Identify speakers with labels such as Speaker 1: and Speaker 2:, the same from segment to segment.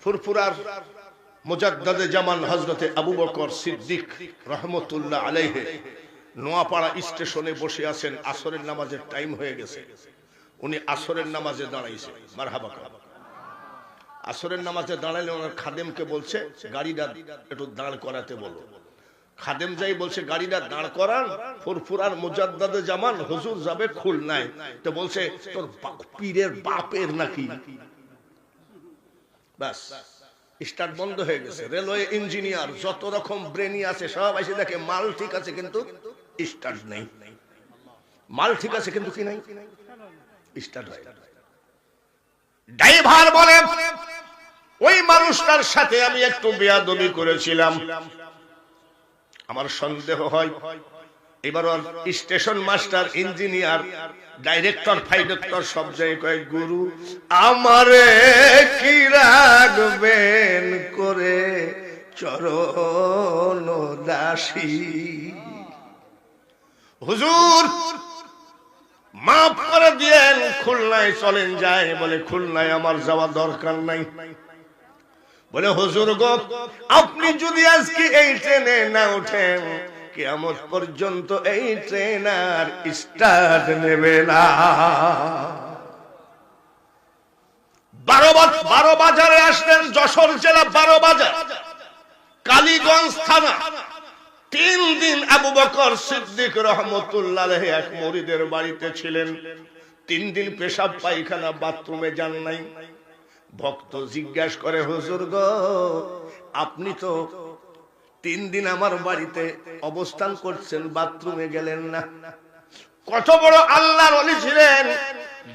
Speaker 1: ফুরফুরার মুজাদ্দাদে জামান হযরতে আবু বকর সিদ্দিক রাহমাতুল্লাহ আলাইহি নোয়াপাড়া স্টেশনে বসে আছেন। আসরের নামাজের টাইম হয়ে গেছে। উনি আসরের নামাজে দাঁড়াইছে। মারহাবা। আসরের নামাজে দাঁড়াইলে ওনার খাদেমকে বলছে গাড়িটা একটু দাঁড় করাতে বলো। খাদেম যাই বলছে গাড়িটা দাঁড় করান, ফুরফুরার মুজাদ্দাদে জামান হুজুর যাবে খুলনায়। তো বলছে তোর পীরের বাপের নাকি। বাস, স্টার্ট বন্ধ হয়ে গেছে। রেলওয়ে ইঞ্জিনিয়ার যত রকম ব্রেনি আছে সব এসে দেখে মাল ঠিক আছে কিন্তু স্টার্ট নেই। মাল ঠিক আছে কিন্তু কি নাই, স্টার্ট হয়। ড্রাইভার বলে ওই মানুষটার সাথে আমি একটু বেয়াদবি করেছিলাম, আমার সন্দেহ হয়। এবার স্টেশন মাস্টার, ইঞ্জিনিয়ার, ডাইরেক্টর, ফাইডাক্টর সব জায়গায় গুরু আমারে কি রাখবেন করে চরণ দাসী। হুজুর মাফ করে দিয়েন, খুলনায় চলেন যায়। বলে খুলনায় আমার যাওয়া দরকার নাই। বলে হুজুর গো, আপনি যদি আজকে এই ট্রেনে না ওঠেন কিয়ামত পর্যন্ত এই ট্রেন আর স্টার্ট নেবে না। 12 বাজারে আসলেন, যশোর জেলা 12 বাজার, কালীগঞ্জ থানা। 3 দিন আবু বকর সিদ্দিক রাহমাতুল্লাহ আলাইহি এক মুরিদের বাড়িতে ছিলেন। 3 দিন পেশাব পায়খানা বাথরুমে যান নাই। ভক্ত জিজ্ঞাসা করে হুজুর গো, আপনি তো 3 দিন আমার বাড়িতে অবস্থান করছেন, বাথরুমে গেলেন না। কত বড় আল্লাহর ওলি ছিলেন।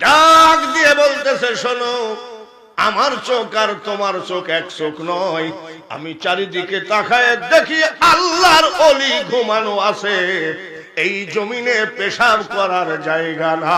Speaker 1: ডাক দিয়ে বলতেছে শোনো, আমার চোখ আর তোমার চোখ এক চোখ নয়। আমি চারিদিকে তাকায় দেখি আল্লাহর ওলি ঘুমানো আছে। এই জমিনে পেশাব করার জায়গা না।